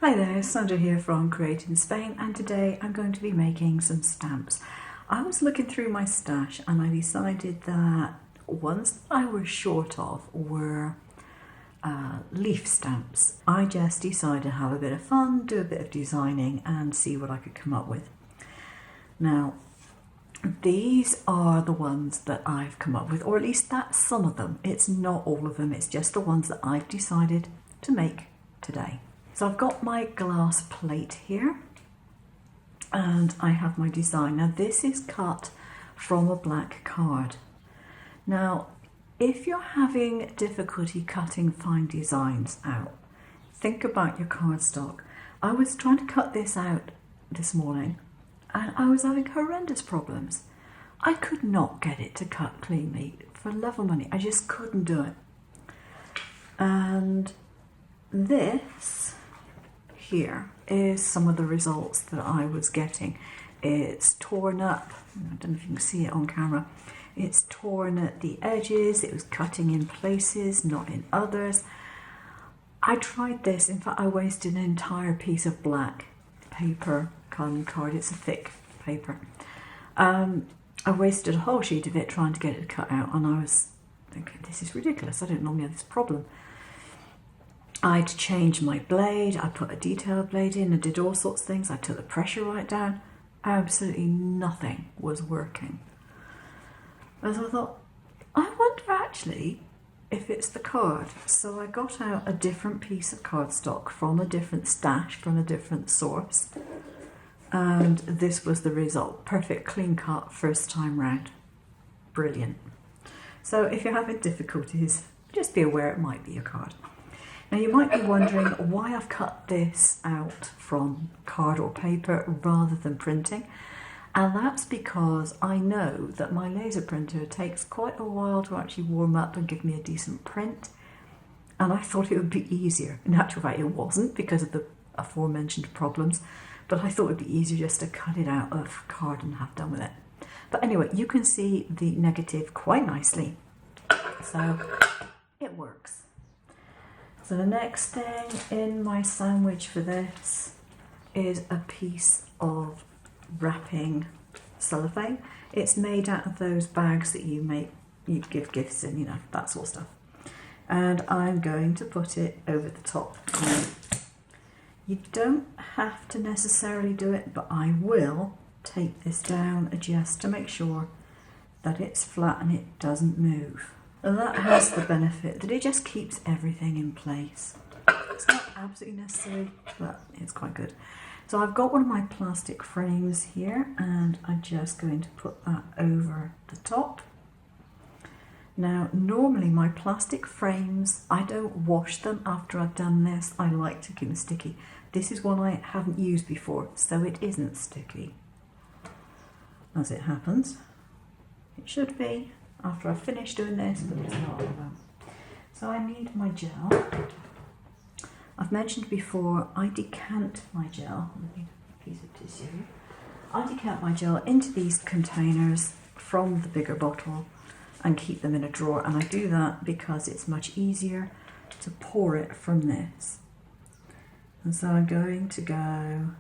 Hi there, Sandra here from Create in Spain, and today I'm going to be making some stamps. I was looking through my stash and I decided that ones that I was short of were leaf stamps. I just decided to have a bit of fun, do a bit of designing and see what I could come up with. Now, these are the ones that I've come up with, or at least that's some of them. It's not all of them, it's just the ones that I've decided to make today. So I've got my glass plate here and I have my design. Now this is cut from a black card. Now if you're having difficulty cutting fine designs out, think about your cardstock. I was trying to cut this out this morning and I was having horrendous problems. I could not get it to cut cleanly for love of money. I just couldn't do it. And this here is some of the results that I was getting. It's torn up, I don't know if you can see it on camera, it's torn at the edges, it was cutting in places, not in others. I tried this, in fact I wasted an entire piece of black paper card, it's a thick paper. I wasted a whole sheet of it trying to get it cut out and I was thinking, this is ridiculous, I don't normally have this problem. I'd changed my blade, I put a detail blade in, I did all sorts of things, I took the pressure right down, absolutely nothing was working. And so I thought, I wonder actually if it's the card. So I got out a different piece of cardstock from a different stash, from a different source, and this was the result. Perfect, clean cut, first time round. Brilliant. So if you're having difficulties, just be aware it might be a card. Now you might be wondering why I've cut this out from card or paper rather than printing, and that's because I know that my laser printer takes quite a while to actually warm up and give me a decent print, and I thought it would be easier. In actual fact it wasn't because of the aforementioned problems, but I thought it would be easier just to cut it out of card and have done with it. But anyway, you can see the negative quite nicely, so it works. So the next thing in my sandwich for this is a piece of wrapping cellophane. It's made out of those bags that you give gifts in, you know, that sort of stuff. And I'm going to put it over the top. Now, you don't have to necessarily do it, but I will take this down, adjust to make sure that it's flat and it doesn't move. And that has the benefit that it just keeps everything in place. It's not absolutely necessary, but it's quite good. So I've got one of my plastic frames here and I'm just going to put that over the top. Now normally my plastic frames, I don't wash them after I've done this. I like to keep them sticky. This is one I haven't used before, so it isn't sticky. As it happens, it should be after I've finished doing this, but it's not. So I need my gel. I've mentioned before, I decant my gel. Let me get a piece of tissue. I decant my gel into these containers from the bigger bottle and keep them in a drawer, and I do that because it's much easier to pour it from this. And so I'm going to go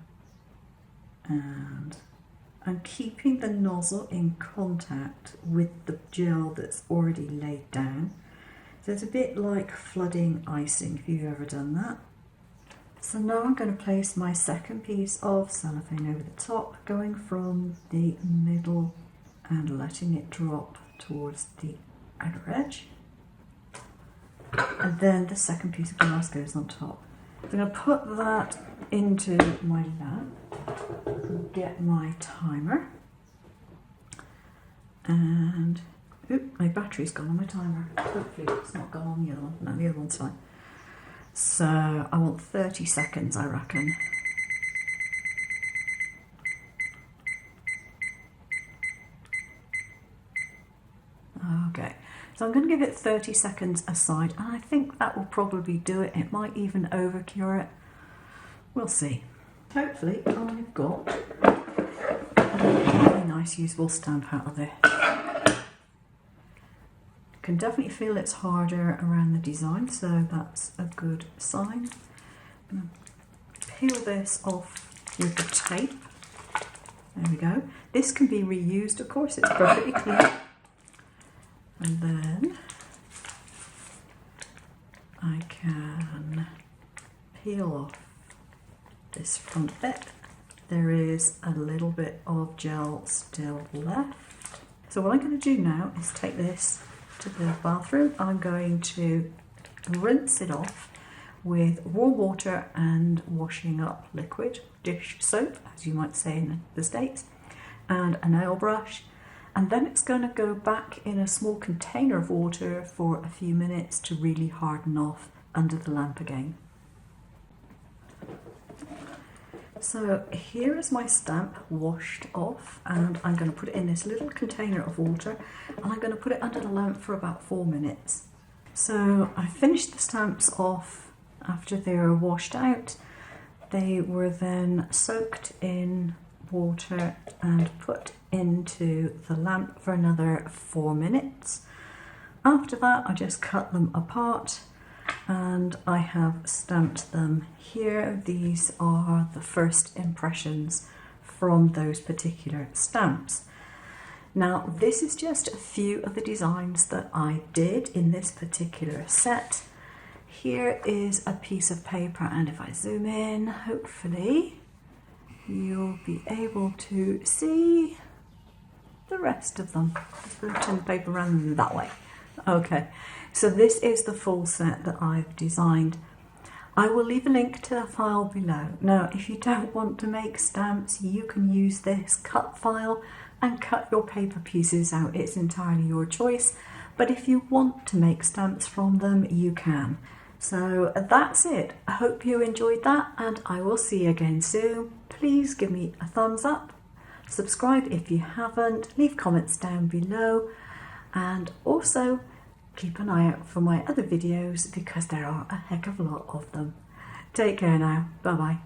and I'm keeping the nozzle in contact with the gel that's already laid down. So it's a bit like flooding icing, if you've ever done that. So now I'm going to place my second piece of cellophane over the top, going from the middle and letting it drop towards the outer edge. And then the second piece of glass goes on top. I'm going to put that into my lamp. Get my timer, and my battery's gone on my timer. Hopefully it's not gone on the other one. No, the other one's fine. So I want 30 seconds, I reckon. Okay, so I'm going to give it 30 seconds aside, and I think that will probably do it. It might even over cure it. We'll see. Hopefully I've got a really nice usable stamp out of this. Can definitely feel it's harder around the design, so that's a good sign. peel this off with the tape. There we go. This can be reused, of course, it's perfectly clean. And then I can peel off this front bit. There is a little bit of gel still left. So what I'm going to do now is take this to the bathroom. I'm going to rinse it off with warm water and washing up liquid, dish soap, as you might say in the States, and a nail brush. And then it's going to go back in a small container of water for a few minutes to really harden off under the lamp again. So here is my stamp washed off, and I'm going to put it in this little container of water, and I'm going to put it under the lamp for about 4 minutes. So I finished the stamps off after they were washed out. They were then soaked in water and put into the lamp for another 4 minutes. After that, I just cut them apart and I have stamped them here. These are the first impressions from those particular stamps. Now, this is just a few of the designs that I did in this particular set. Here is a piece of paper, and if I zoom in, hopefully you'll be able to see the rest of them. Just going to turn the paper around that way. Okay, so this is the full set that I've designed. I will leave a link to the file below. Now, if you don't want to make stamps, you can use this cut file and cut your paper pieces out. It's entirely your choice, but if you want to make stamps from them, you can. So that's it. I hope you enjoyed that, and I will see you again soon. Please give me a thumbs up, subscribe if you haven't, leave comments down below, and also keep an eye out for my other videos because there are a heck of a lot of them. Take care now. Bye bye.